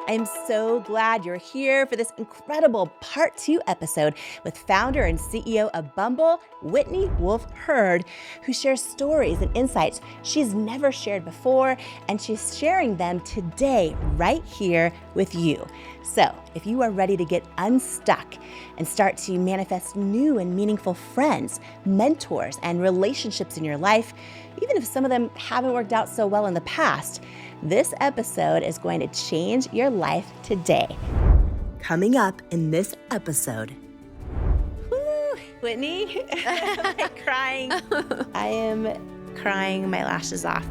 I'm so glad you're here for this incredible part 2 episode with founder and CEO of Bumble, Whitney Wolfe Herd, who shares stories and insights she's never shared before, and she's sharing them today right here with you. So if you are ready to get unstuck and start to manifest new and meaningful friends, mentors, and relationships in your life, even if some of them haven't worked out so well in the past, this episode is going to change your life today. Coming up in this episode. Woo, Whitney, I'm crying. I am crying my lashes off.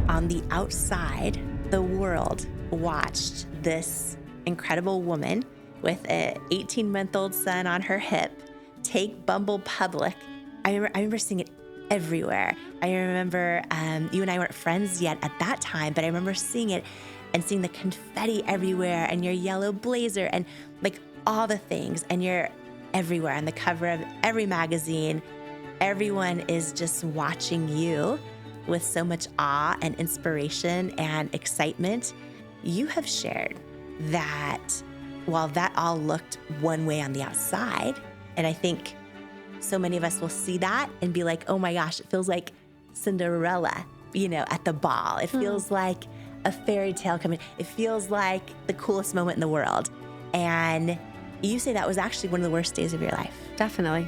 On the outside, the world watched this incredible woman with an 18-month-old son on her hip take Bumble public. I remember seeing it everywhere. I remember you and I weren't friends yet at that time, but I remember seeing it and seeing the confetti everywhere and your yellow blazer and like all the things, and you're everywhere on the cover of every magazine. Everyone is just watching you with so much awe and inspiration and excitement. You have shared that while that all looked one way on the outside, and I think so many of us will see that and be like, oh my gosh, it feels like Cinderella, at the ball. It feels like a fairy tale coming. It feels like the coolest moment in the world. And you say that was actually one of the worst days of your life. Definitely.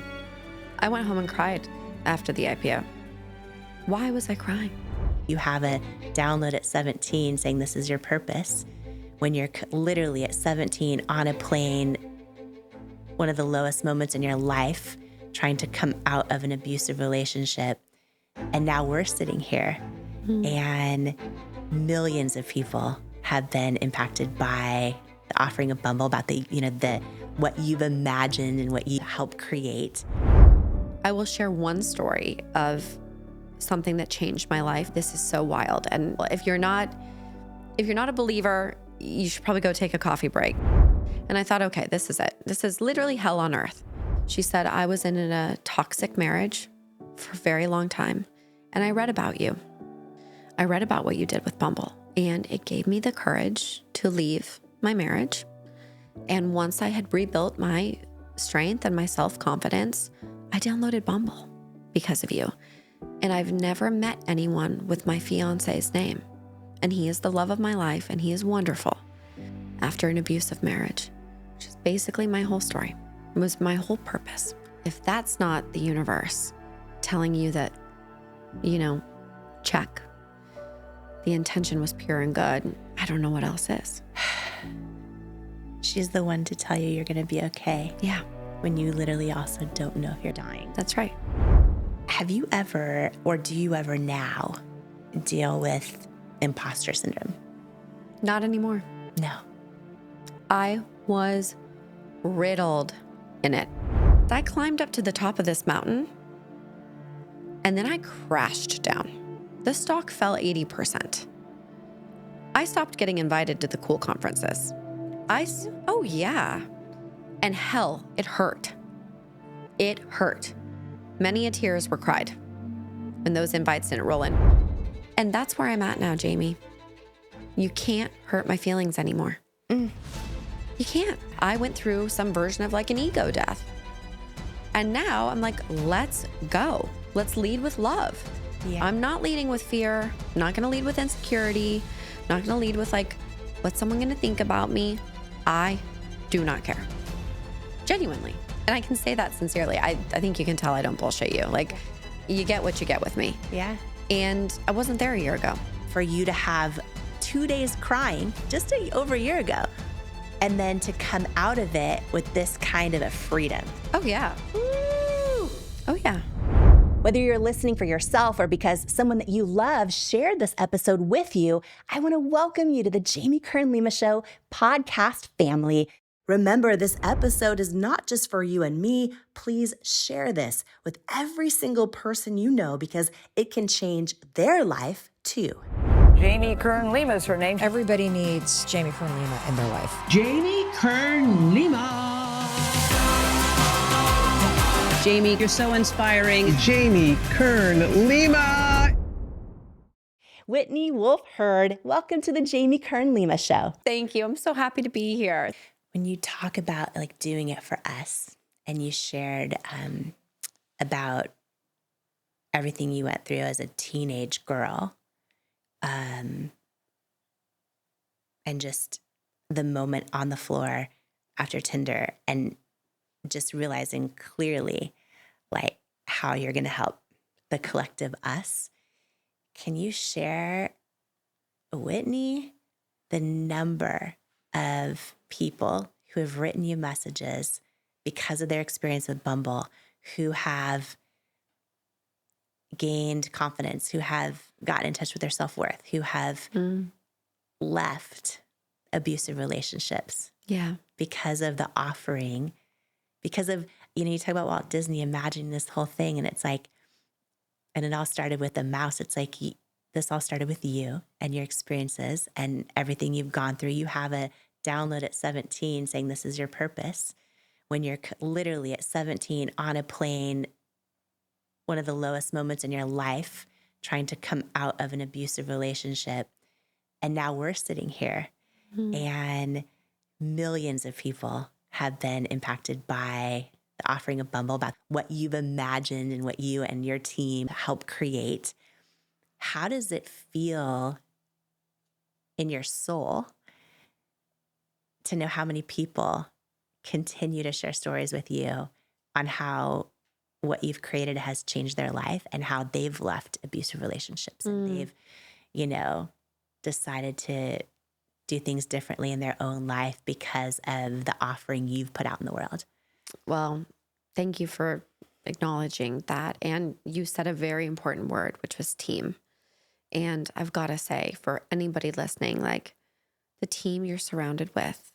I went home and cried after the IPO. Why was I crying? You have a download at 17 saying this is your purpose, when you're literally at 17 on a plane, one of the lowest moments in your life, trying to come out of an abusive relationship. And now we're sitting here and millions of people have been impacted by the offering of Bumble, about the what you've imagined and what you helped create. I will share one story of something that changed my life. This is so wild. And if you're not a believer, you should probably go take a coffee break. And I thought, okay, this is it. This is literally hell on earth. She said, I was in a toxic marriage for a very long time, and I read about you. I read about what you did with Bumble, and it gave me the courage to leave my marriage. And once I had rebuilt my strength and my self-confidence, I downloaded Bumble because of you. And I've never met anyone with my fiance's name. And he is the love of my life, and he is wonderful after an abusive marriage, which is basically my whole story. It was my whole purpose. If that's not the universe telling you that, check, the intention was pure and good, I don't know what else is. She's the one to tell you you're going to be okay. Yeah. When you literally also don't know if you're dying. That's right. Have you ever, or do you ever now, deal with imposter syndrome? Not anymore. No. I was riddled in it. I climbed up to the top of this mountain, and then I crashed down. The stock fell 80%. I stopped getting invited to the cool conferences. Oh yeah. And hell, it hurt. It hurt. Many a tears were cried when those invites didn't roll in. And that's where I'm at now, Jamie. You can't hurt my feelings anymore. You can't. I went through some version of like an ego death. And now I'm like, let's go. Let's lead with love. Yeah. I'm not leading with fear. I'm not going to lead with insecurity. I'm not going to lead with like, what's someone going to think about me? I do not care. Genuinely. And I can say that sincerely. I think you can tell I don't bullshit you. Like, you get what you get with me. Yeah. And I wasn't there a year ago. For you to have 2 days crying just over a year ago, and then to come out of it with this kind of a freedom. Oh, yeah. Woo! Oh, yeah. Whether you're listening for yourself or because someone that you love shared this episode with you, I want to welcome you to the Jamie Kern Lima Show podcast family. Remember, this episode is not just for you and me. Please share this with every single person you know, because it can change their life too. Jamie Kern Lima is her name. Everybody needs Jamie Kern Lima in their life. Jamie Kern Lima. Jamie, you're so inspiring. Jamie Kern Lima. Whitney Wolfe Herd. Welcome to the Jamie Kern Lima Show. Thank you. I'm so happy to be here. When you talk about like doing it for us, and you shared about everything you went through as a teenage girl, and just the moment on the floor after Tinder, and just realizing clearly like how you're going to help the collective us. Can you share, Whitney, the number of people who have written you messages because of their experience with Bumble, who have gained confidence, who have gotten in touch with their self-worth, who have left abusive relationships? Yeah. Because of the offering, because of, you talk about Walt Disney imagining this whole thing, and it's like, and it all started with a mouse. It's like, this all started with you and your experiences and everything you've gone through. You have a download at 17 saying this is your purpose, when you're literally at 17 on a plane, one of the lowest moments in your life, trying to come out of an abusive relationship. And now we're sitting here and millions of people have been impacted by the offering of Bumble, about what you've imagined and what you and your team helped create. How does it feel in your soul to know how many people continue to share stories with you on how what you've created has changed their life, and how they've left abusive relationships and they've, decided to do things differently in their own life because of the offering you've put out in the world? Well, thank you for acknowledging that. And you said a very important word, which was team. And I've got to say, for anybody listening, like, the team you're surrounded with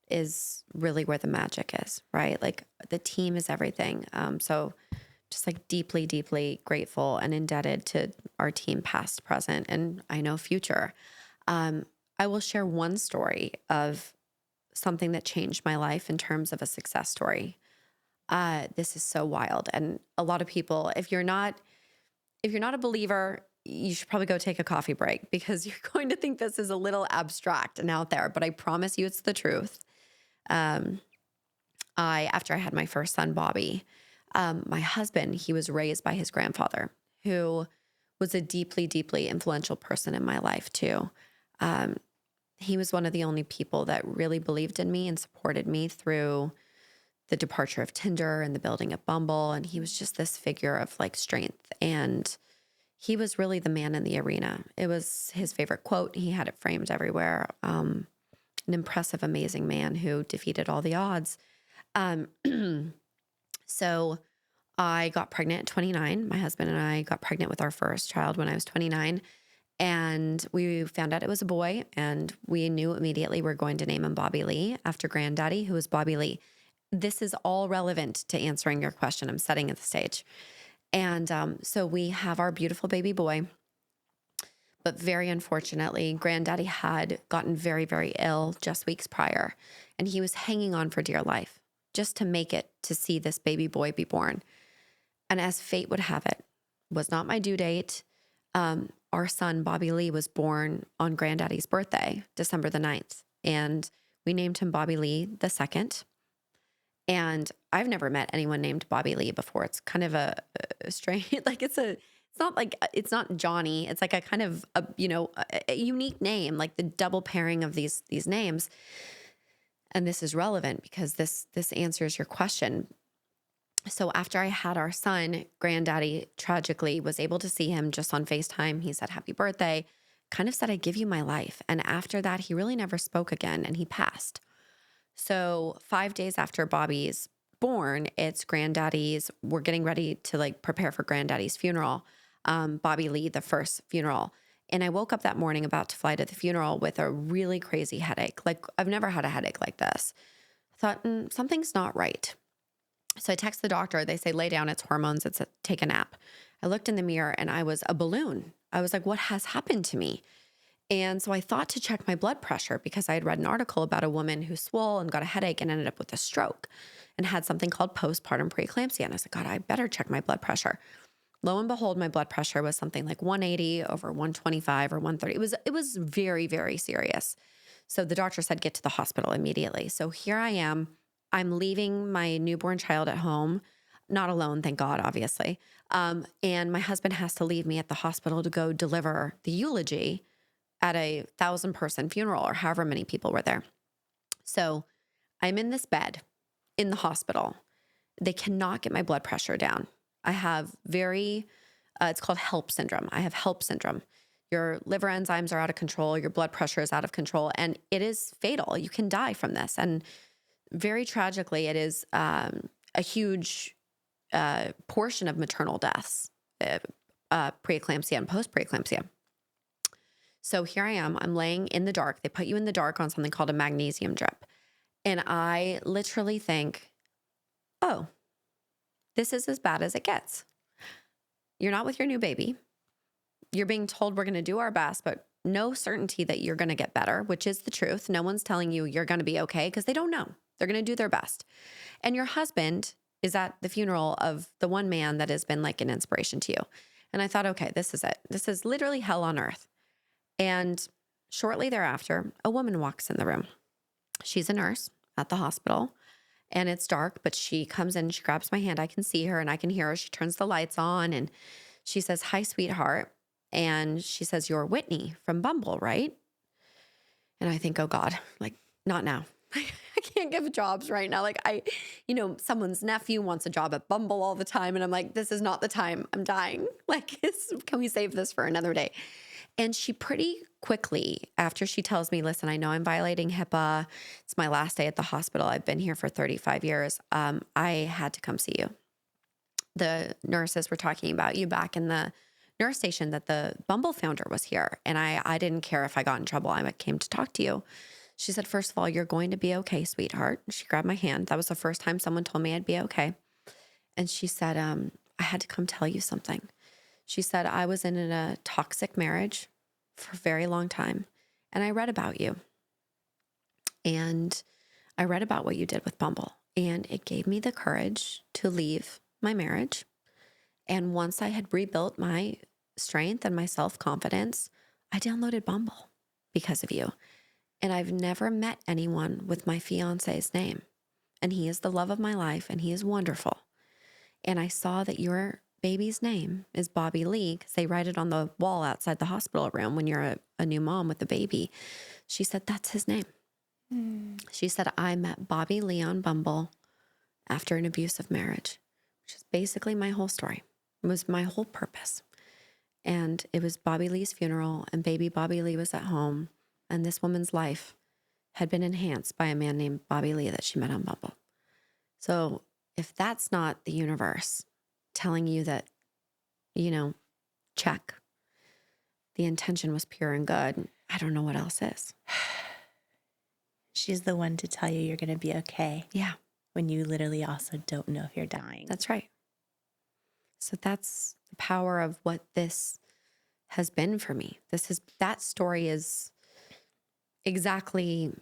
is really where the magic is, right? Like, the team is everything. So just like deeply, deeply grateful and indebted to our team, past, present, and I know future. I will share one story of something that changed my life in terms of a success story. This is so wild. And a lot of people, if you're not a believer, you should probably go take a coffee break, because you're going to think this is a little abstract and out there, but I promise you it's the truth. After I had my first son, Bobby, my husband, he was raised by his grandfather, who was a deeply, deeply influential person in my life too. He was one of the only people that really believed in me and supported me through the departure of Tinder and the building of Bumble. And he was just this figure of like strength. And he was really the man in the arena. It was his favorite quote. He had it framed everywhere. An impressive, amazing man who defeated all the odds. So I got pregnant at 29. My husband and I got pregnant with our first child when I was 29. And we found out it was a boy, and we knew immediately we're going to name him Bobby Lee, after Granddaddy, who was Bobby Lee. This is all relevant to answering your question. I'm setting at the stage. And so we have our beautiful baby boy. But very unfortunately, Granddaddy had gotten very, very ill just weeks prior. And he was hanging on for dear life just to make it to see this baby boy be born. And as fate would have it, was not my due date. Our son, Bobby Lee, was born on Granddaddy's birthday, December the 9th. And we named him Bobby Lee the second. And I've never met anyone named Bobby Lee before. It's kind of a strange, like it's not Johnny. It's like a kind of a unique name, like the double pairing of these names. And this is relevant because this answers your question. So after I had our son, Granddaddy tragically was able to see him just on FaceTime. He said, "Happy birthday," kind of said, "I give you my life." And after that, he really never spoke again, and he passed. So 5 days after Bobby's born, it's Granddaddy's, we're getting ready to like prepare for Granddaddy's funeral, Bobby Lee, the first funeral. And I woke up that morning about to fly to the funeral with a really crazy headache. Like, I've never had a headache like this. I thought, something's not right. So I text the doctor. They say, lay down, it's hormones, take a nap. I looked in the mirror and I was a balloon. I was like, what has happened to me? And so I thought to check my blood pressure, because I had read an article about a woman who swole and got a headache and ended up with a stroke and had something called postpartum preeclampsia. And I was like, God, I better check my blood pressure. Lo and behold, my blood pressure was something like 180 over 125 or 130. It was very, very serious. So the doctor said, get to the hospital immediately. So here I am. I'm leaving my newborn child at home, not alone, thank God, obviously. And my husband has to leave me at the hospital to go deliver the eulogy at a 1,000-person funeral or however many people were there. So I'm in this bed in the hospital. They cannot get my blood pressure down. I have it's called HELP syndrome. I have HELP syndrome. Your liver enzymes are out of control. Your blood pressure is out of control, and it is fatal. You can die from this. And very tragically, it is a huge portion of maternal deaths, preeclampsia and post-preeclampsia. So here I am. I'm laying in the dark. They put you in the dark on something called a magnesium drip. And I literally think, oh, this is as bad as it gets. You're not with your new baby. You're being told we're going to do our best, but no certainty that you're going to get better, which is the truth. No one's telling you you're going to be okay because they don't know. They're going to do their best. And your husband is at the funeral of the one man that has been like an inspiration to you. And I thought, okay, this is it. This is literally hell on earth. And shortly thereafter, a woman walks in the room. She's a nurse at the hospital. And it's dark, but she comes in, she grabs my hand. I can see her and I can hear her. She turns the lights on and she says, "Hi, sweetheart." And she says, "You're Whitney from Bumble, right?" And I think, oh God, like, not now. I can't give jobs right now. Like someone's nephew wants a job at Bumble all the time. And I'm like, this is not the time. I'm dying. Like, can we save this for another day? And she pretty quickly, after she tells me, listen, I know I'm violating HIPAA. It's my last day at the hospital. I've been here for 35 years. I had to come see you. The nurses were talking about you back in the nurse station that the Bumble founder was here. And I didn't care if I got in trouble. I came to talk to you. She said, "First of all, you're going to be okay, sweetheart." She grabbed my hand. That was the first time someone told me I'd be okay. And she said, "I had to come tell you something." She said, "I was in a toxic marriage for a very long time. And I read about you. And I read about what you did with Bumble. And it gave me the courage to leave my marriage. And once I had rebuilt my strength and my self-confidence, I downloaded Bumble because of you. And I've never met anyone with my fiance's name. And he is the love of my life and he is wonderful. And I saw that your baby's name is Bobby Lee because they write it on the wall outside the hospital room when you're a new mom with a baby." She said, "That's his name." She said, "I met Bobby Lee on Bumble after an abusive marriage," which is basically my whole story. It was my whole purpose. And it was Bobby Lee's funeral and baby Bobby Lee was at home. And this woman's life had been enhanced by a man named Bobby Lee that she met on Bumble. So if that's not the universe telling you that, check, the intention was pure and good, I don't know what else is. She's the one to tell you you're going to be okay. Yeah. When you literally also don't know if you're dying. That's right. So that's the power of what this has been for me. That story is exactly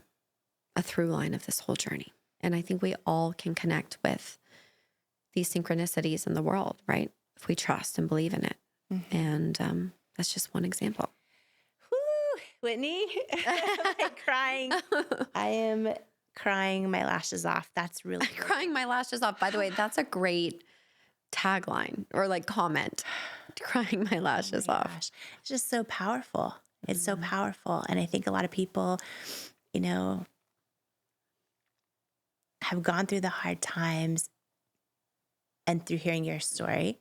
a through line of this whole journey. And I think we all can connect with these synchronicities in the world, right? If we trust and believe in it. Mm-hmm. And that's just one example. Whew, Whitney, I'm crying. I am crying my lashes off. That's really crying my lashes off. By the way, that's a great tagline or like comment. Crying my lashes off. Gosh. It's just so powerful. It's so powerful. And I think a lot of people, have gone through the hard times and through hearing your story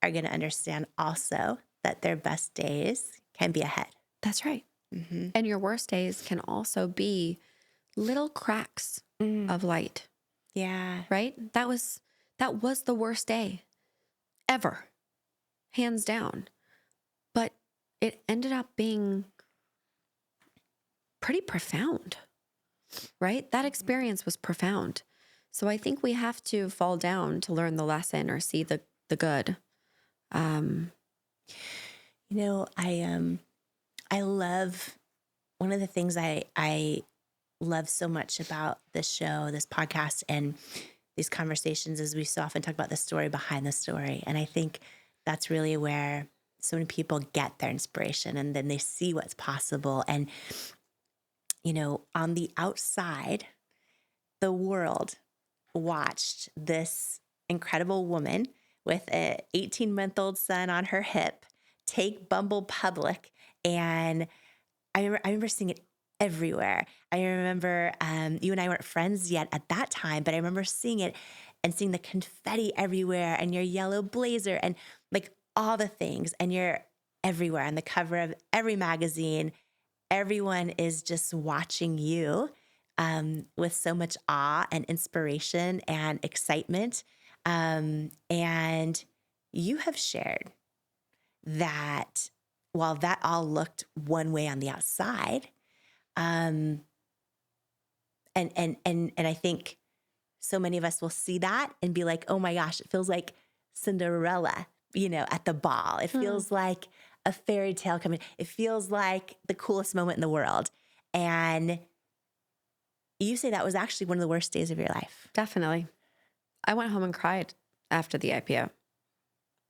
are going to understand also that their best days can be ahead. That's right. Mm-hmm. And your worst days can also be little cracks of light. Yeah. Right? That was the worst day ever, hands down. But it ended up being pretty profound, right? That experience was profound. So I think we have to fall down to learn the lesson or see the good. I love, one of the things I love so much about this show, this podcast, and these conversations is we so often talk about the story behind the story. And I think that's really where so many people get their inspiration, and then they see what's possible. And, on the outside, the world watched this incredible woman with an 18-month-old son on her hip take Bumble public. And I remember seeing it everywhere. I remember you and I weren't friends yet at that time, but I remember seeing it and seeing the confetti everywhere and your yellow blazer and like all the things. And you're everywhere on the cover of every magazine. Everyone is just watching you with so much awe and inspiration and excitement. And you have shared that while that all looked one way on the outside, and I think so many of us will see that and be like, oh my gosh, it feels like Cinderella, at the ball. It feels like a fairy tale coming. It feels like the coolest moment in the world. And you say that was actually one of the worst days of your life. Definitely. I went home and cried after the IPO.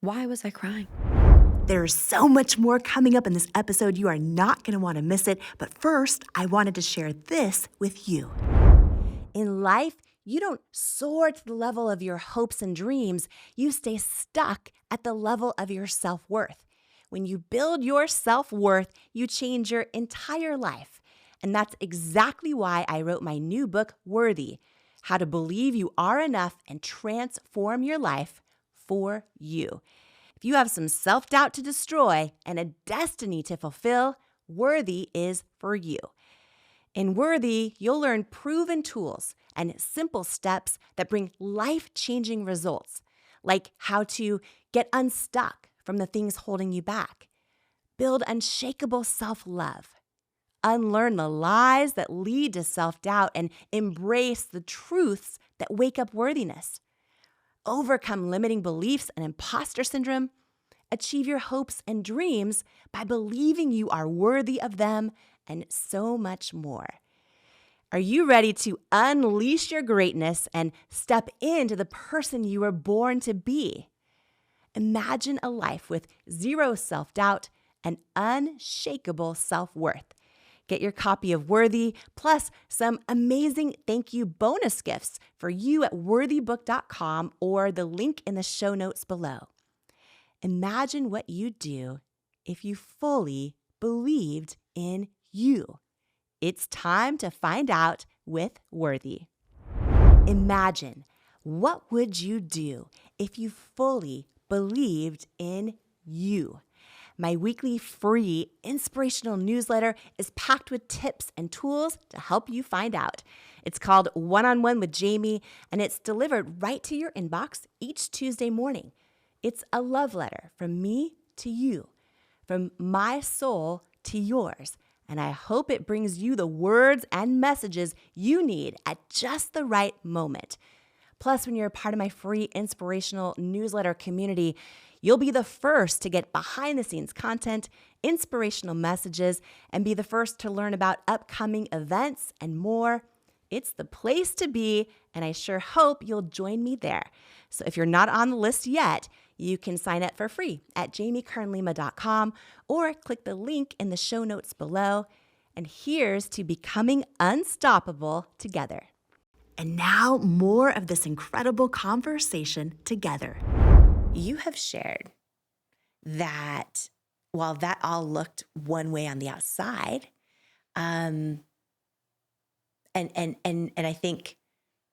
Why was I crying? There's so much more coming up in this episode. You are not going to want to miss it. But first, I wanted to share this with you. In life, you don't soar to the level of your hopes and dreams. You stay stuck at the level of your self-worth. When you build your self-worth, you change your entire life. And that's exactly why I wrote my new book, Worthy: How to Believe You Are Enough and Transform Your Life for You. If you have some self-doubt to destroy and a destiny to fulfill, Worthy is for you. In Worthy, you'll learn proven tools and simple steps that bring life-changing results, like how to get unstuck from the things holding you back, build unshakable self-love, unlearn the lies that lead to self-doubt, and embrace the truths that wake up worthiness, overcome limiting beliefs and imposter syndrome, achieve your hopes and dreams by believing you are worthy of them, and so much more. Are you ready to unleash your greatness and step into the person you were born to be? Imagine a life with zero self-doubt and unshakable self-worth. Get your copy of Worthy, plus some amazing thank you bonus gifts for you at worthybook.com or the link in the show notes below. Imagine what you'd do if you fully believed in you. It's time to find out with Worthy. Imagine, what would you do if you fully believed in you? My weekly free inspirational newsletter is packed with tips and tools to help you find out. It's called One-on-One with Jamie, and it's delivered right to your inbox each Tuesday morning. It's a love letter from me to you, from my soul to yours, and I hope it brings you the words and messages you need at just the right moment. Plus, when you're a part of my free inspirational newsletter community, you'll be the first to get behind-the-scenes content, inspirational messages, and be the first to learn about upcoming events and more. It's the place to be, and I sure hope you'll join me there. So if you're not on the list yet, you can sign up for free at jamiekernlima.com or click the link in the show notes below. And here's to becoming unstoppable together. And now, more of this incredible conversation together. You have shared that while that all looked one way on the outside, and I think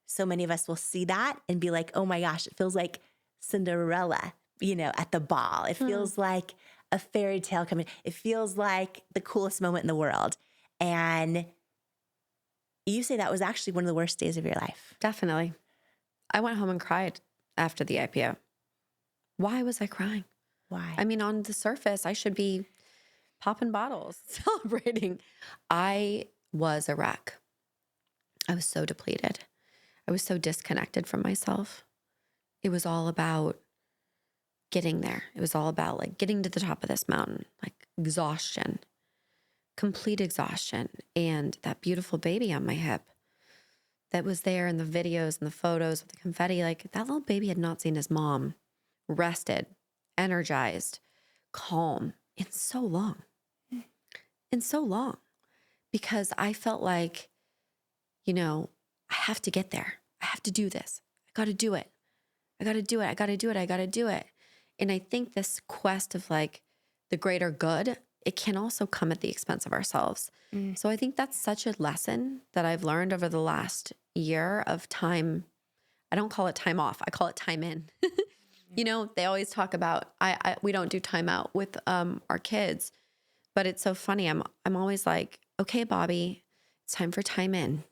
so many of us will see that and be like, oh my gosh, it feels like Cinderella, at the ball. It feels like a fairy tale coming. It feels like the coolest moment in the world. And you say that was actually one of the worst days of your life. Definitely. I went home and cried after the IPO. Why was I crying? Why? I mean, on the surface, I should be popping bottles, celebrating. I was a wreck. I was so depleted. I was so disconnected from myself. It was all about getting there. It was all about like getting to the top of this mountain, like exhaustion, complete exhaustion, and that beautiful baby on my hip that was there in the videos and the photos with the confetti. Like that little baby had not seen his mom rested energized, calm in so long. Because I felt like, I have to get there. I have to do this. I got to do it. And I think this quest of like the greater good, it can also come at the expense of ourselves. So I think that's such a lesson that I've learned over the last year of time. I don't call it time off. I call it time in. They always talk about, we don't do time out with our kids, but it's so funny. I'm always like, okay, Bobby, it's time for time in,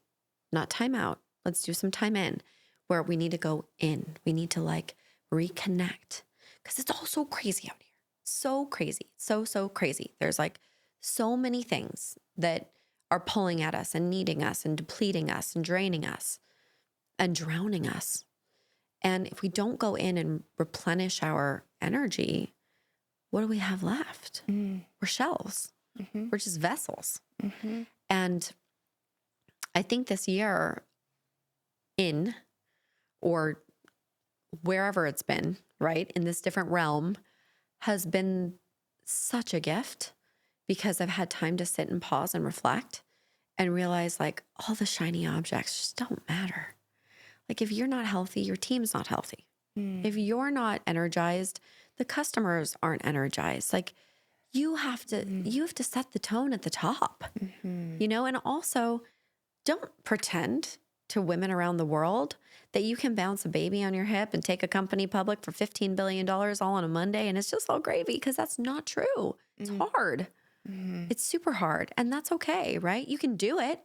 not time out. Let's do some time in where we need to go in. We need to like reconnect because it's all so crazy out here. So crazy. So crazy. There's like so many things that are pulling at us and needing us and depleting us and draining us and drowning us. And if we don't go in and replenish our energy, what do we have left? We're shells. We're just vessels. And I think this year in, or wherever it's been, right, in this different realm, has been such a gift because I've had time to sit and pause and reflect and realize like all the shiny objects just don't matter. Like if you're not healthy, your team's not healthy. If you're not energized, the customers aren't energized. Like you have to set the tone at the top, and also don't pretend to women around the world that you can bounce a baby on your hip and take a company public for $15 billion all on a Monday and it's just all gravy, because that's not true. It's hard. It's super hard, and that's okay, right? You can do it,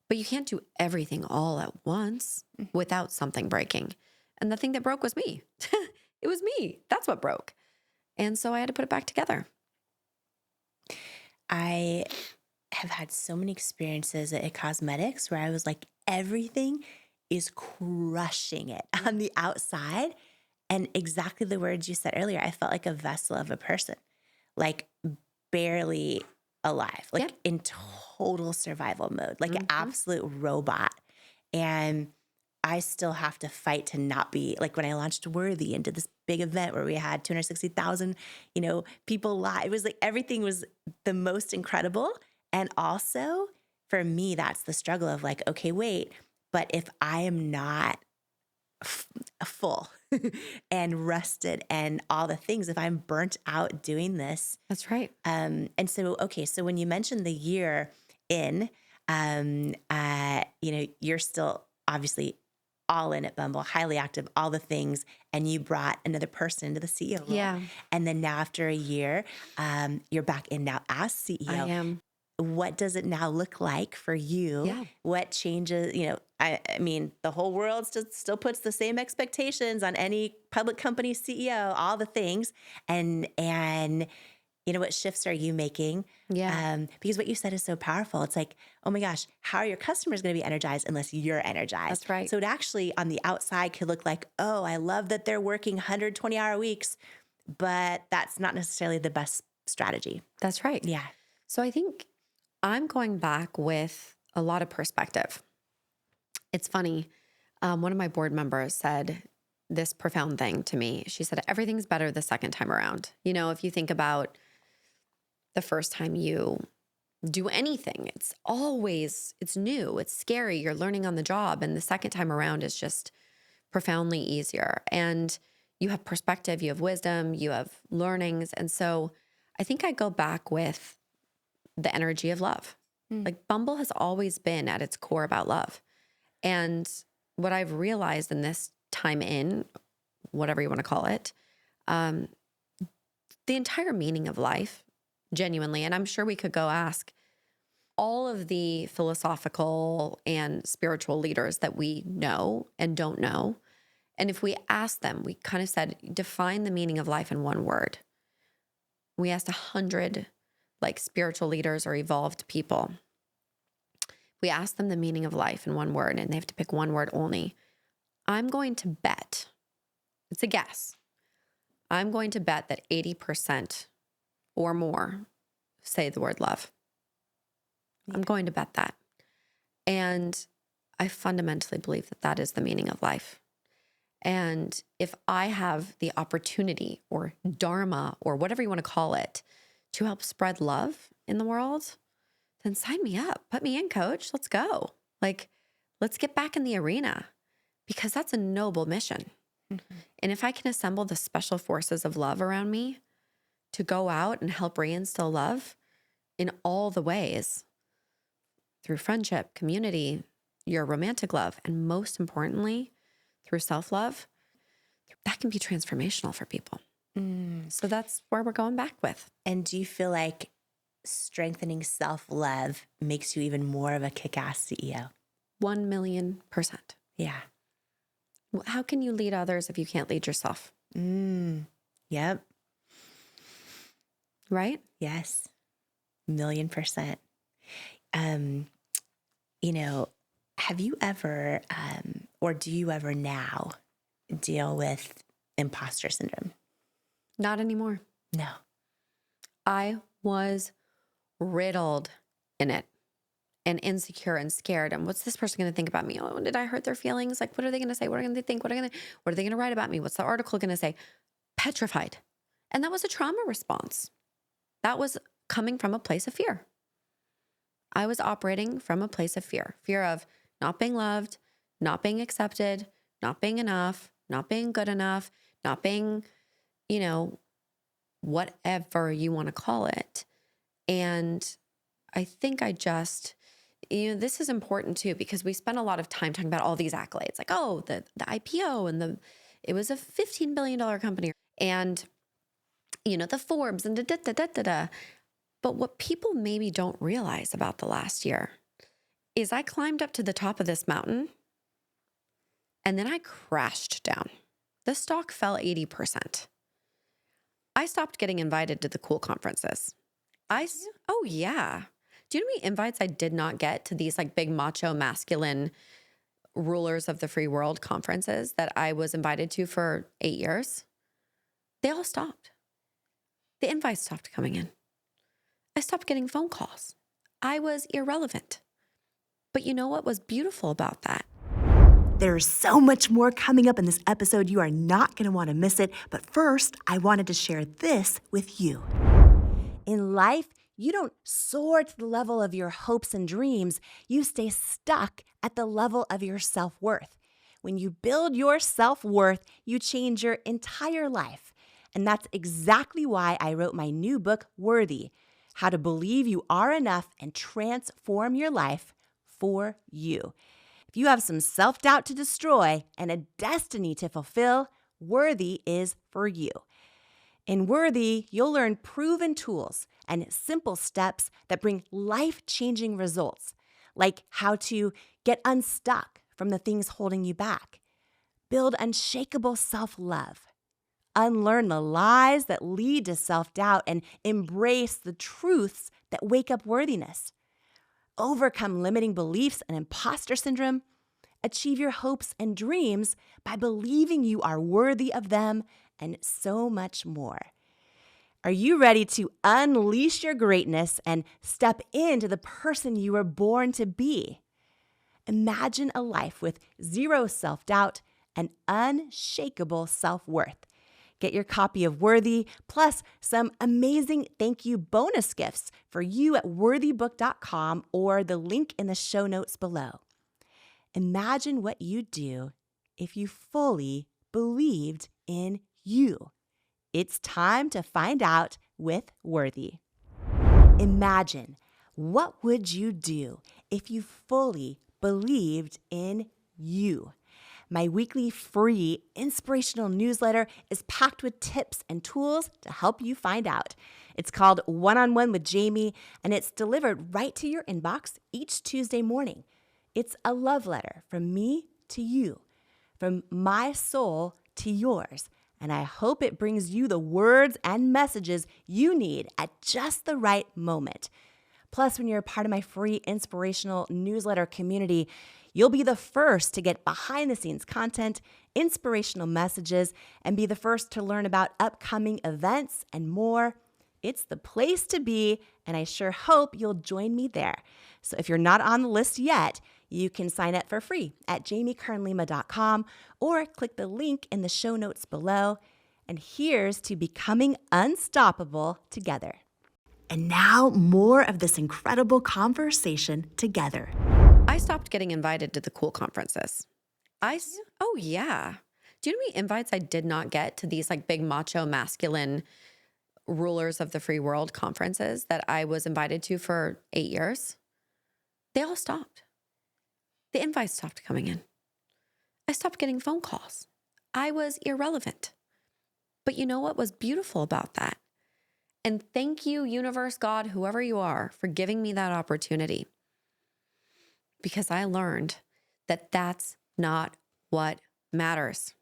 but you can't do everything all at once without something breaking. And the thing that broke was me. It was me. That's what broke. And so I had to put it back together. I have had so many experiences at cosmetics where I was like, everything is crushing it on the outside. And exactly the words you said earlier, I felt like a vessel of a person, like barely alive, like in total survival mode, like an absolute robot. And I still have to fight to not be like when I launched Worthy and did this big event where we had 260,000, people live. It was like everything was the most incredible. And also for me, that's the struggle of like, okay, wait, but if I am not full and rested and all the things, if I'm burnt out doing this. That's right. And so, okay, so when you mentioned the year in, you're still obviously all in at Bumble, highly active, all the things, and you brought another person into the CEO role. Yeah. And then now after a year, you're back in now as CEO. I am. What does it now look like for you? Yeah. What changes? I mean, the whole world still puts the same expectations on any public company CEO, all the things. And what shifts are you making? Yeah. Because what you said is so powerful. It's like, oh my gosh, how are your customers going to be energized unless you're energized? That's right. So it actually on the outside could look like, oh, I love that they're working 120-hour weeks, but that's not necessarily the best strategy. That's right. Yeah. So I think I'm going back with a lot of perspective. It's funny. One of my board members said this profound thing to me. She said, everything's better the second time around. If you think about the first time you do anything, it's new, it's scary, you're learning on the job. And the second time around is just profoundly easier. And you have perspective, you have wisdom, you have learnings. And so I think I go back with the energy of love. Like Bumble has always been at its core about love. And what I've realized in this time in, whatever you want to call it, the entire meaning of life, genuinely, and I'm sure we could go ask all of the philosophical and spiritual leaders that we know and don't know. And if we asked them, we kind of said, define the meaning of life in one word. We asked 100 spiritual leaders or evolved people. We asked them the meaning of life in one word, and they have to pick one word only. I'm going to bet, it's a guess, I'm going to bet that 80% or more say the word love. I'm going to bet that. And I fundamentally believe that that is the meaning of life. And if I have the opportunity or dharma or whatever you want to call it to help spread love in the world, then sign me up. Put me in, coach. Let's go. Like, let's get back in the arena because that's a noble mission. Mm-hmm. And if I can assemble the special forces of love around me to go out and help reinstill love in all the ways, through friendship, community, your romantic love, and most importantly, through self-love, that can be transformational for people. So that's where we're going back with. And do you feel like strengthening self-love makes you even more of a kick-ass CEO? 1,000,000%. Yeah. How can you lead others if you can't lead yourself? Yep. Right? Yes. 1,000,000%. Have you ever, or do you ever now deal with imposter syndrome? Not anymore. No. I was riddled in it and insecure and scared. And what's this person going to think about me? Oh, did I hurt their feelings? Like, what are they going to say? What are they think? What are they going to write about me? What's the article going to say? Petrified. And that was a trauma response. That was coming from a place of fear. I was operating from a place of fear of not being loved, not being accepted, not being enough, not being good enough, not being, whatever you want to call it. And I think I just, this is important too, because we spend a lot of time talking about all these accolades, like, oh, the IPO and it was a $15 billion company and, the Forbes and da-da-da-da-da-da. But what people maybe don't realize about the last year is I climbed up to the top of this mountain and then I crashed down. The stock fell 80%. I stopped getting invited to the cool conferences. Oh yeah. Do you know how many invites I did not get to these like big macho masculine rulers of the free world conferences that I was invited to for 8 years? They all stopped. The invites stopped coming in. I stopped getting phone calls. I was irrelevant. But you know what was beautiful about that? There's so much more coming up in this episode. You are not going to want to miss it. But first, I wanted to share this with you. In life, you don't soar to the level of your hopes and dreams. You stay stuck at the level of your self-worth. When you build your self-worth, you change your entire life. And that's exactly why I wrote my new book, Worthy: How to Believe You Are Enough and Transform Your Life for You. If you have some self-doubt to destroy and a destiny to fulfill, Worthy is for you. In Worthy, you'll learn proven tools and simple steps that bring life-changing results, like how to get unstuck from the things holding you back, build unshakable self-love, unlearn the lies that lead to self-doubt, and embrace the truths that wake up worthiness, overcome limiting beliefs and imposter syndrome, achieve your hopes and dreams by believing you are worthy of them, and so much more. Are you ready to unleash your greatness and step into the person you were born to be? Imagine a life with zero self-doubt and unshakable self-worth. Get your copy of Worthy, plus some amazing thank you bonus gifts for you at worthybook.com or the link in the show notes below. Imagine what you'd do if you fully believed in you. It's time to find out with Worthy. Imagine, what would you do if you fully believed in you? My weekly free inspirational newsletter is packed with tips and tools to help you find out. It's called One-on-One with Jamie, and it's delivered right to your inbox each Tuesday morning. It's a love letter from me to you, from my soul to yours, and I hope it brings you the words and messages you need at just the right moment. Plus, when you're a part of my free inspirational newsletter community, you'll be the first to get behind-the-scenes content, inspirational messages, and be the first to learn about upcoming events and more. It's the place to be, and I sure hope you'll join me there. So if you're not on the list yet, You can sign up for free at jamiekernlima.com or click the link in the show notes below. And here's to becoming unstoppable together. And now more of this incredible conversation together. I stopped getting invited to the cool conferences. Oh yeah. Do you know how many invites I did not get to these like big macho masculine rulers of the free world conferences that I was invited to for 8 years? They all stopped. The invites stopped coming in. I stopped getting phone calls. I was irrelevant. But you know what was beautiful about that? And thank you, universe, God, whoever you are, for giving me that opportunity. Because I learned that that's not what matters.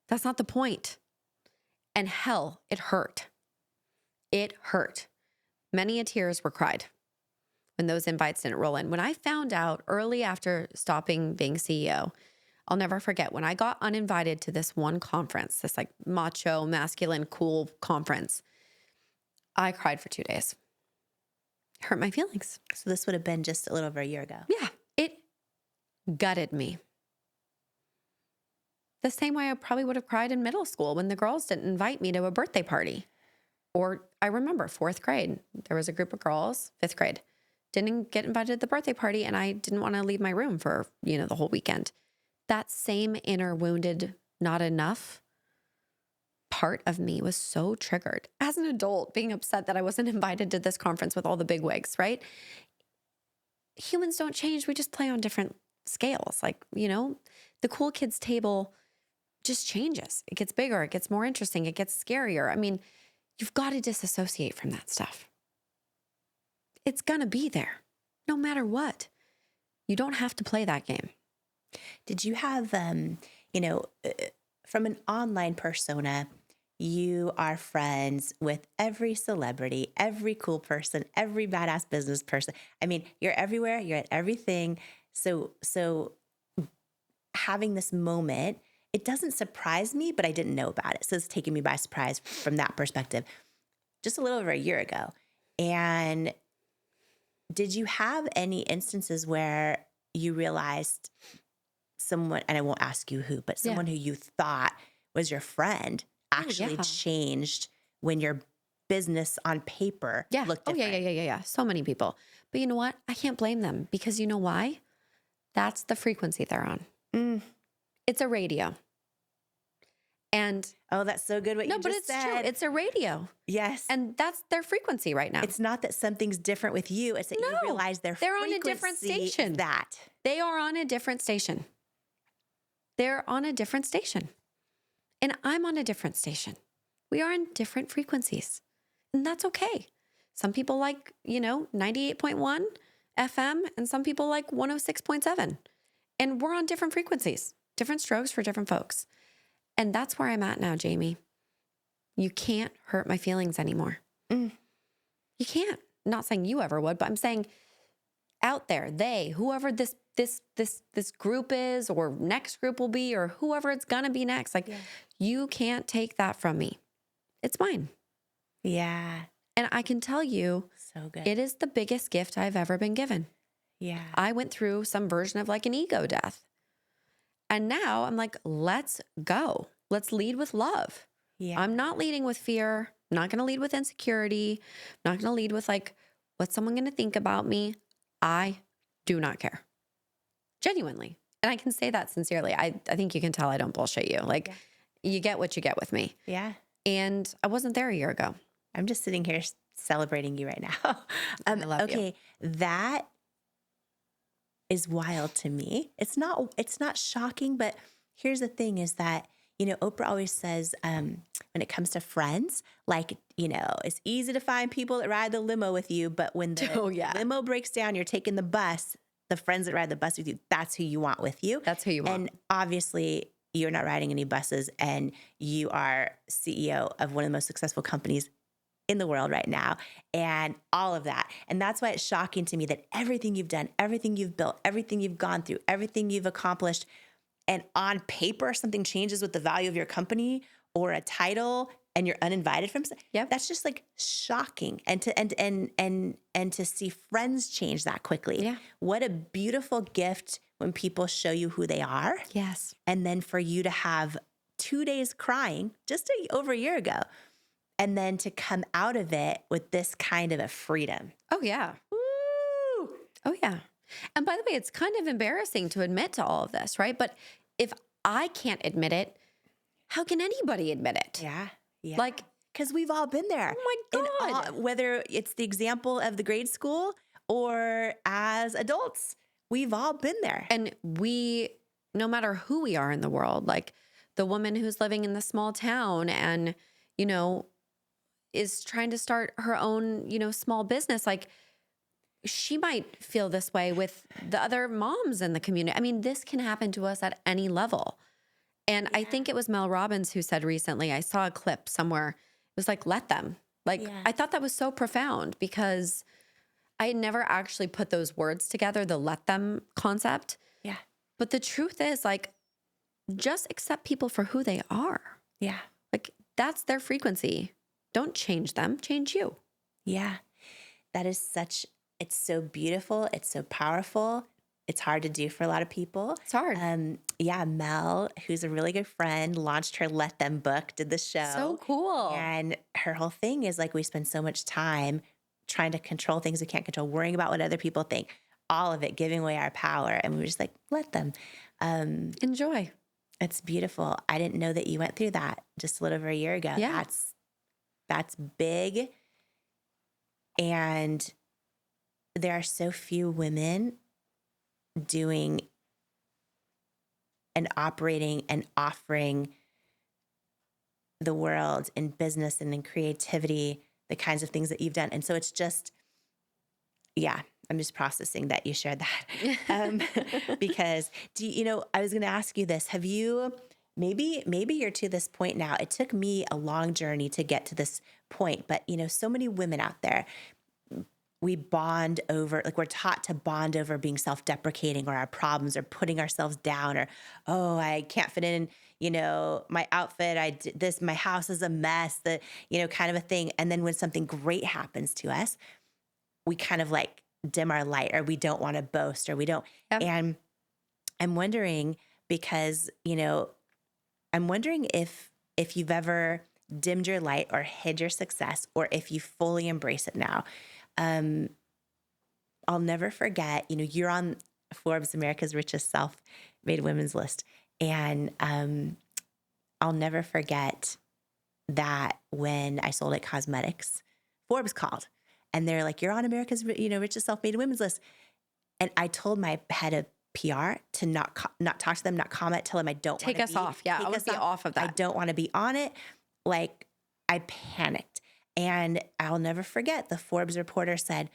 That's not the point. And hell, it hurt. It hurt. Many a tears were cried when those invites didn't roll in. When I found out early after stopping being CEO, I'll never forget when I got uninvited to this one conference, this like macho, masculine, cool conference. I cried for 2 days. It hurt my feelings. So this would have been just a little over a year ago. Yeah, it gutted me. The same way I probably would have cried in middle school when the girls didn't invite me to a birthday party. Or I remember 4th grade, there was a group of girls, 5th grade, didn't get invited to the birthday party, and I didn't want to leave my room for, the whole weekend. That same inner wounded, not enough part of me was so triggered as an adult, being upset that I wasn't invited to this conference with all the bigwigs, right? Humans don't change. We just play on different scales. Like, the cool kids table just changes. It gets bigger. It gets more interesting. It gets scarier. I mean, you've got to disassociate from that stuff. It's going to be there no matter what. You don't have to play that game. Did you have, from an online persona, you are friends with every celebrity, every cool person, every badass business person. I mean, you're everywhere. You're at everything. So having this moment, it doesn't surprise me, but I didn't know about it. So it's taking me by surprise from that perspective just a little over a year ago. And did you have any instances where you realized someone, and I won't ask you who, but someone who you thought was your friend actually changed when your business on paper looked different? Yeah. So many people. But you know what? I can't blame them because you know why? That's the frequency they're on. It's a radio. And that's so good what you just said. No, but it's true. It's a radio. Yes. And that's their frequency right now. It's not that something's different with you. It's that you realize they're on a different station. They are on a different station. They're on a different station. And I'm on a different station. We are on different frequencies. And that's okay. Some people like, 98.1 FM and some people like 106.7. And we're on different frequencies, different strokes for different folks. And that's where I'm at now, Jamie. You can't hurt my feelings anymore. You can't. I'm not saying you ever would, but I'm saying out there, whoever this group is or next group will be or whoever it's going to be next, you can't take that from me. It's mine. Yeah. And I can tell you, so good. It is the biggest gift I've ever been given. Yeah. I went through some version of like an ego death. And now I'm like, let's go. Let's lead with love. Yeah. I'm not leading with fear. I'm not going to lead with insecurity. I'm not going to lead with like, what's someone going to think about me? I do not care. Genuinely. And I can say that sincerely. I think you can tell I don't bullshit you. Like, you get what you get with me. Yeah. And I wasn't there a year ago. I'm just sitting here celebrating you right now. I love you. That is wild to me. It's not shocking, but here's the thing is that, Oprah always says, when it comes to friends, like, it's easy to find people that ride the limo with you, but when the limo breaks down, you're taking the bus, the friends that ride the bus with you, that's who you want with you. That's who you want. And obviously you're not riding any buses and you are CEO of one of the most successful companies in the world right now and all of that. And that's why it's shocking to me that everything you've done, everything you've built, everything you've gone through, everything you've accomplished, and on paper, something changes with the value of your company or a title and you're uninvited from, Yep. that's just like shocking. And to see friends change that quickly. Yeah. What a beautiful gift when people show you who they are. Yes. And then for you to have 2 days crying just over a year ago, and then to come out of it with this kind of a freedom. Oh, yeah. Woo! Oh, yeah. And by the way, it's kind of embarrassing to admit to all of this, right? But if I can't admit it, how can anybody admit it? Yeah. Yeah. Like, because we've all been there. oh my And God. whether it's the example of the grade school or as adults, we've all been there. And we, no matter who we are in the world, like the woman who's living in the small town and, you know, is trying to start her own, you know, small business, like she might feel this way with the other moms in the community. I mean, this can happen to us at any level. And I think it was Mel Robbins who said recently, I saw a clip somewhere, it was like, let them. Like, I thought that was so profound because I had never actually put those words together, the let them concept. Yeah. But the truth is, like, just accept people for who they are. Yeah. Like, that's their frequency. Don't change them, change you. Yeah. That is it's so beautiful. It's so powerful. It's hard to do for a lot of people. It's hard. Yeah, Mel, who's a really good friend, launched her Let Them book, did the show. So cool. And her whole thing is like, we spend so much time trying to control things we can't control, worrying about what other people think, all of it, giving away our power. And we were just like, let them. Enjoy. It's beautiful. I didn't know that you went through that just a little over a year ago. Yeah. That's big. And there are so few women doing and operating and offering the world in business and in creativity, the kinds of things that you've done. And so it's just, yeah, I'm just processing that you shared that. Because I was going to ask you this. Have you, maybe you're to this point now. It took me a long journey to get to this point, but so many women out there, we bond over, like we're taught to bond over being self-deprecating or our problems or putting ourselves down or, oh, I can't fit in, my outfit. I did this, my house is a mess, kind of a thing. And then when something great happens to us, we kind of like dim our light or we don't want to boast or we don't. Yep. And I'm wondering because, I'm wondering if you've ever dimmed your light or hid your success or if you fully embrace it now. I'll never forget, you're on Forbes America's Richest Self-Made Women's list. And I'll never forget that when I sold at cosmetics, Forbes called and they're like, you're on America's, Richest Self-Made Women's list. And I told my head of PR to not talk to them, not comment, tell them I don't want to take us off. Yeah, I would be off of that. I don't want to be on it. Like I panicked. And I'll never forget the Forbes reporter said,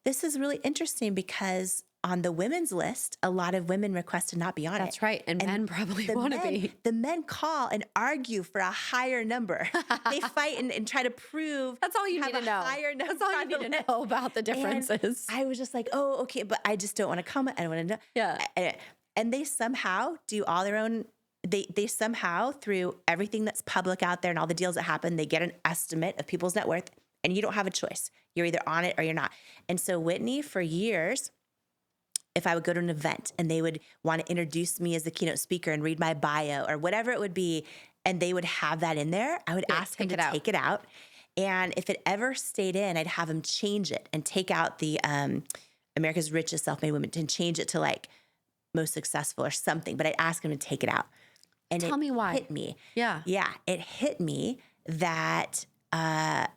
this is really interesting because on the women's list, a lot of women request to not be on it. That's right. And men probably want to be. The men call and argue for a higher number. They fight and try to prove. That's all you need to know. That's all you need to know about the differences. And I was just like, oh, okay. But I just don't want to comment. I don't want to know. Yeah. And they somehow do all their own. They somehow, through everything that's public out there and all the deals that happen, they get an estimate of people's net worth and you don't have a choice. You're either on it or you're not. And so Whitney, for years, if I would go to an event and they would want to introduce me as the keynote speaker and read my bio or whatever it would be, and they would have that in there, I would ask them to take it out. And if it ever stayed in, I'd have them change it and take out the America's Richest Self-Made Women and change it to like most successful or something. But I'd ask them to take it out. And tell me why. It hit me. Yeah. Yeah. It hit me that I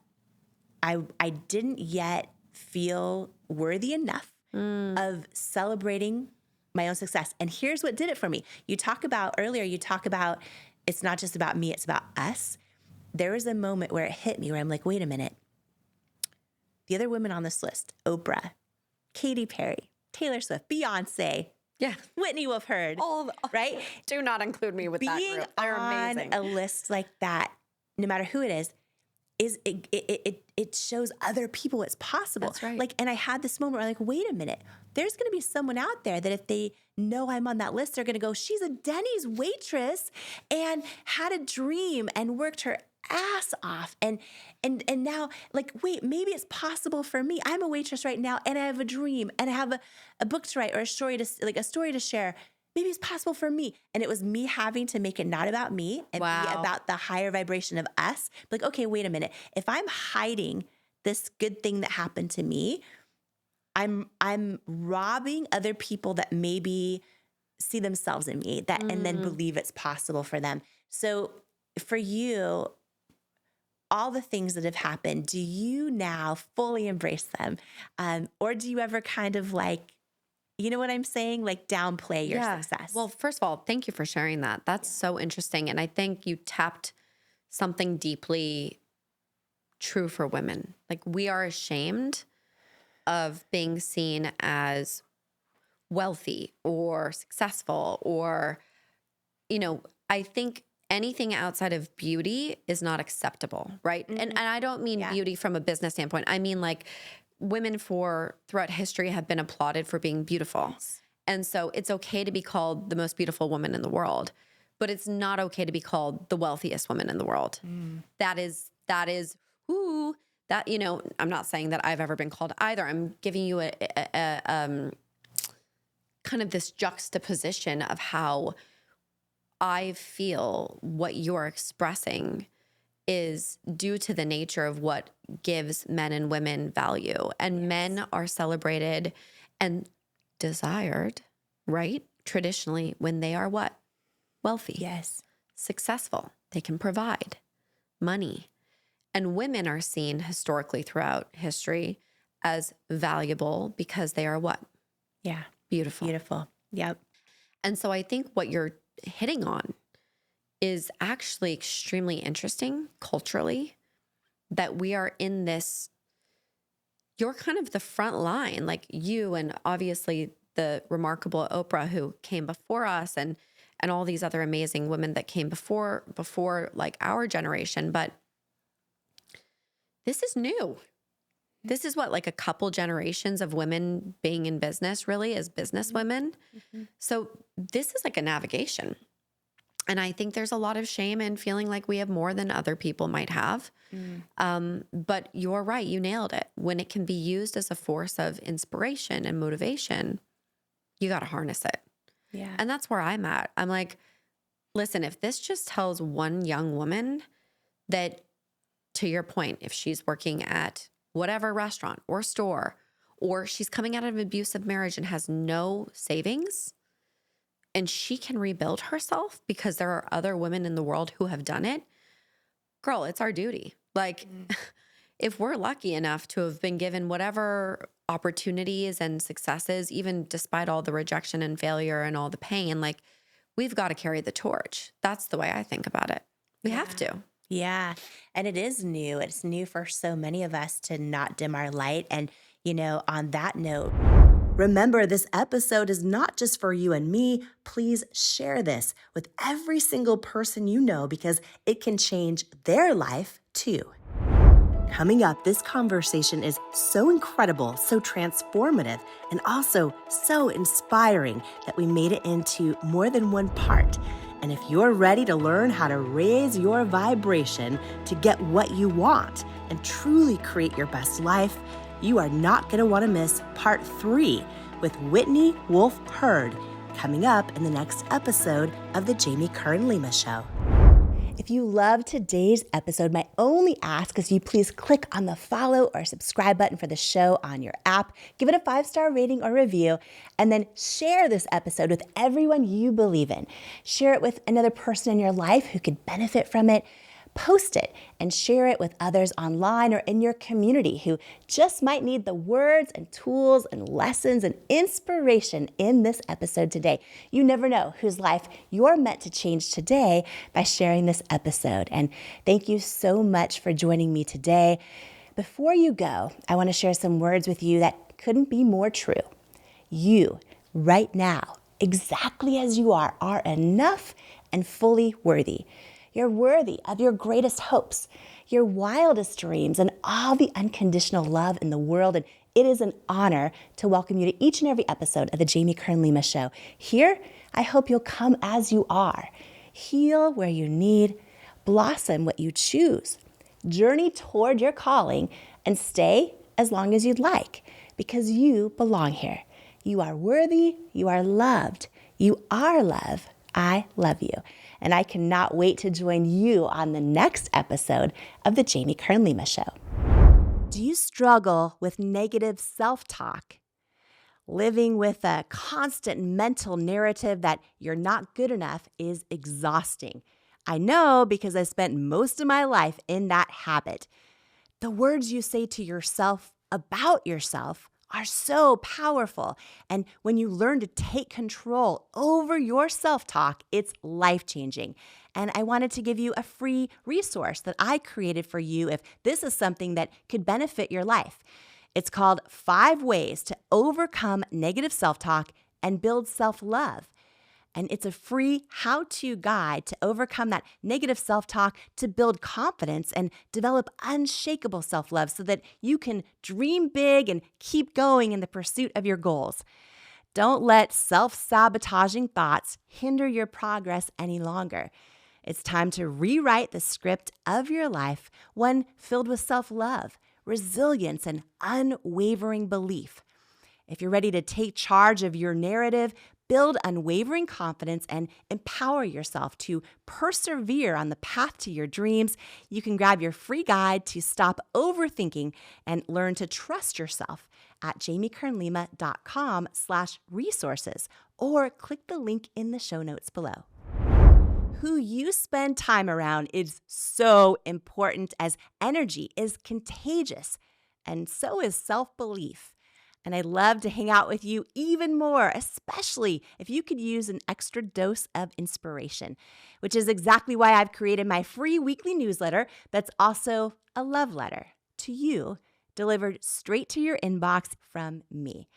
didn't yet feel worthy enough of celebrating my own success. And here's what did it for me. You talk about it's not just about me, it's about us. There was a moment where it hit me where I'm like, wait a minute. The other women on this list, Oprah, Katy Perry, Taylor Swift, Beyonce, yeah, Whitney Wolfe Herd, right? Do not include me with that group. They're amazing. Being on a list like that, no matter who it is it shows other people what's possible. That's right. Like, and I had this moment where I'm like, wait a minute, there's going to be someone out there that if they know I'm on that list, they're going to go, she's a Denny's waitress and had a dream and worked her ass off. And now, like, wait, maybe it's possible for me. I'm a waitress right now, and I have a dream, and I have a book to write or a story to share. Maybe it's possible for me. And it was me having to make it not about me and be about the higher vibration of us. Like, okay, wait a minute. If I'm hiding this good thing that happened to me, I'm robbing other people that maybe see themselves in me and then believe it's possible for them. So for you, all the things that have happened, do you now fully embrace them? Or do you ever kind of like, you know what I'm saying? Like downplay your success? Well, first of all, thank you for sharing that. That's so interesting. And I think you tapped something deeply true for women. Like, we are ashamed of being seen as wealthy or successful, or, you know, I think anything outside of beauty is not acceptable, right? And I don't mean beauty from a business standpoint. I mean, like, women throughout history have been applauded for being beautiful. Yes. And so it's okay to be called the most beautiful woman in the world, but it's not okay to be called the wealthiest woman in the world. That is, you know, I'm not saying that I've ever been called either. I'm giving you a kind of this juxtaposition of how I feel what you're expressing is due to the nature of what gives men and women value. And men are celebrated and desired, right? Traditionally, when they are what? Wealthy. Yes. Successful. They can provide money. And women are seen historically throughout history as valuable because they are what? Yeah. Beautiful. Beautiful. Yep. And so I think what you're hitting on is actually extremely interesting culturally, that we are in this, you're kind of the front line, like you and obviously the remarkable Oprah who came before us, and all these other amazing women that came before like our generation. But this is new. This is what, like a couple generations of women being in business, really, as business women. So this is like a navigation. And I think there's a lot of shame in feeling like we have more than other people might have. But you're right. You nailed it. When it can be used as a force of inspiration and motivation, you got to harness it. Yeah. And that's where I'm at. I'm like, listen, if this just tells one young woman that, to your point, if she's working at whatever restaurant or store, or she's coming out of an abusive marriage and has no savings, and she can rebuild herself because there are other women in the world who have done it, girl, it's our duty. Like, if we're lucky enough to have been given whatever opportunities and successes, even despite all the rejection and failure and all the pain, like, we've got to carry the torch. That's the way I think about it. We have to. Yeah. And it is new. It's new for so many of us to not dim our light. And, you know, on that note, remember, this episode is not just for you and me. Please share this with every single person you know, because it can change their life too. Coming up, this conversation is so incredible, so transformative, and also so inspiring that we made it into more than one part. And if you're ready to learn how to raise your vibration to get what you want and truly create your best life, you are not going to want to miss part 3 with Whitney Wolfe Herd, coming up in the next episode of the Jamie Kern Lima Show. If you love today's episode, my only ask is you please click on the follow or subscribe button for the show on your app, give it a 5-star rating or review, and then share this episode with everyone you believe in. Share it with another person in your life who could benefit from it. Post it and share it with others online or in your community who just might need the words and tools and lessons and inspiration in this episode today. You never know whose life you're meant to change today by sharing this episode. And thank you so much for joining me today. Before you go, I want to share some words with you that couldn't be more true. You, right now, exactly as you are enough and fully worthy. You're worthy of your greatest hopes, your wildest dreams, and all the unconditional love in the world. And it is an honor to welcome you to each and every episode of the Jamie Kern Lima Show. Here, I hope you'll come as you are. Heal where you need, blossom what you choose, journey toward your calling, and stay as long as you'd like, because you belong here. You are worthy, you are loved, you are love. I love you. And I cannot wait to join you on the next episode of the Jamie Kern Lima Show. Do you struggle with negative self-talk? Living with a constant mental narrative that you're not good enough is exhausting. I know because I spent most of my life in that habit. The words you say to yourself about yourself are so powerful. And when you learn to take control over your self-talk, it's life-changing. And I wanted to give you a free resource that I created for you if this is something that could benefit your life. It's called 5 Ways to Overcome Negative Self-Talk and Build Self-Love. And it's a free how-to guide to overcome that negative self-talk, to build confidence and develop unshakable self-love so that you can dream big and keep going in the pursuit of your goals. Don't let self-sabotaging thoughts hinder your progress any longer. It's time to rewrite the script of your life, one filled with self-love, resilience, and unwavering belief. If you're ready to take charge of your narrative, build unwavering confidence, and empower yourself to persevere on the path to your dreams, you can grab your free guide to stop overthinking and learn to trust yourself at jamiekernlima.com/resources, or click the link in the show notes below. Who you spend time around is so important, as energy is contagious, and so is self-belief. And I'd love to hang out with you even more, especially if you could use an extra dose of inspiration, which is exactly why I've created my free weekly newsletter that's also a love letter to you, delivered straight to your inbox from me.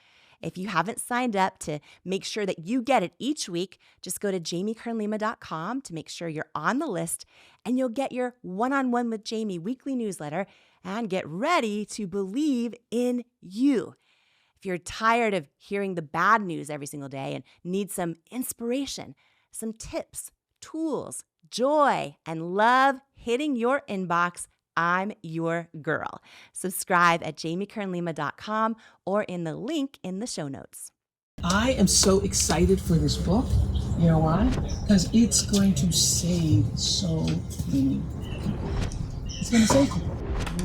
If you haven't signed up to make sure that you get it each week, just go to jamiekernlima.com to make sure you're on the list, and you'll get your One-on-One with Jamie weekly newsletter and get ready to believe in you. If you're tired of hearing the bad news every single day and need some inspiration, some tips, tools, joy, and love hitting your inbox, I'm your girl. Subscribe at jamiekernlima.com or in the link in the show notes. I am so excited for this book. You know why? Because it's going to save so many people. It's going to save people.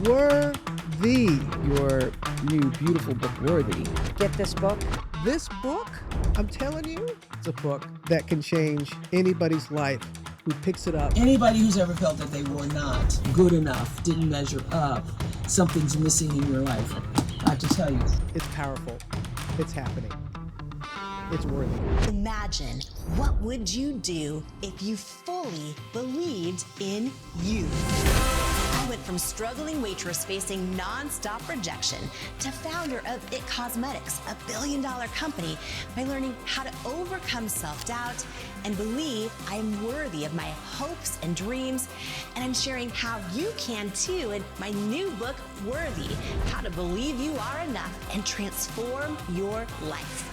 Worthy, your new beautiful book, Worthy. Get this book. This book, I'm telling you, it's a book that can change anybody's life who picks it up. Anybody who's ever felt that they were not good enough, didn't measure up, something's missing in your life, I have to tell you. It's powerful. It's happening. It's worthy. Imagine, what would you do if you fully believed in you? I went from struggling waitress facing nonstop rejection to founder of It Cosmetics, a billion-dollar company, by learning how to overcome self-doubt and believe I am worthy of my hopes and dreams. And I'm sharing how you can too in my new book, Worthy, How to Believe You Are Enough and Transform Your Life.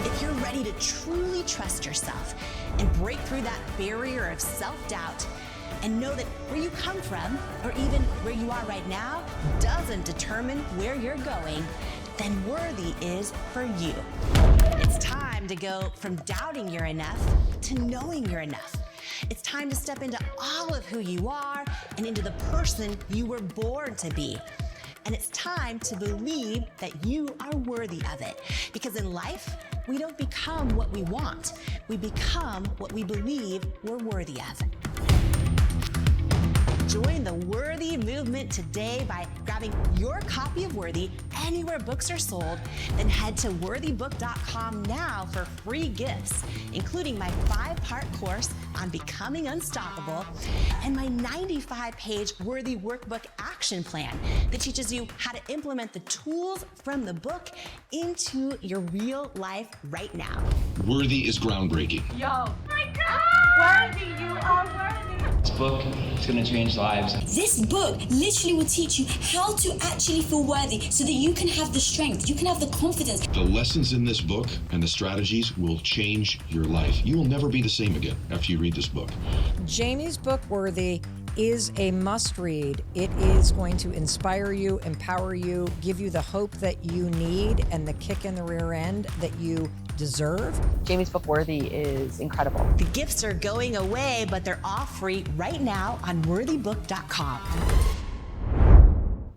If you're ready to truly trust yourself and break through that barrier of self-doubt, and know that where you come from, or even where you are right now, doesn't determine where you're going, then Worthy is for you. It's time to go from doubting you're enough to knowing you're enough. It's time to step into all of who you are and into the person you were born to be. And it's time to believe that you are worthy of it. Because in life, we don't become what we want. We become what we believe we're worthy of. Join the Worthy movement today by grabbing your copy of Worthy anywhere books are sold. Then head to worthybook.com now for free gifts, including my 5-part course on becoming unstoppable and my 95-page Worthy Workbook action plan that teaches you how to implement the tools from the book into your real life right now. Worthy is groundbreaking. Yo. Oh my God! Worthy, you are worthy. This book is going to change lives. This book literally will teach you how to actually feel worthy so that you can have the strength, you can have the confidence. The lessons in this book and the strategies will change your life. You will never be the same again after you read this book. Jamie's book, Worthy, is a must-read. It is going to inspire you, empower you, give you the hope that you need and the kick in the rear end that you deserve. Jamie's book, Worthy, is incredible. The gifts are going away, but they're all free right now on worthybook.com.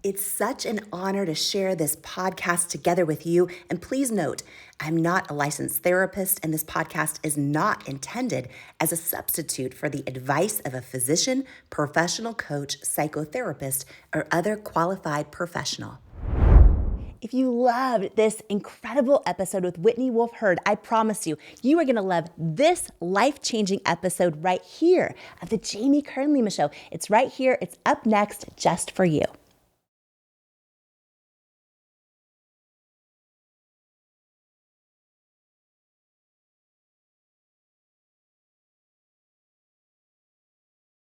It's such an honor to share this podcast together with you. And please note, I'm not a licensed therapist, and this podcast is not intended as a substitute for the advice of a physician, professional coach, psychotherapist, or other qualified professional. If you loved this incredible episode with Whitney Wolfe Herd, I promise you, you are going to love this life-changing episode right here of the Jamie Kern Lima Show. It's right here. It's up next just for you.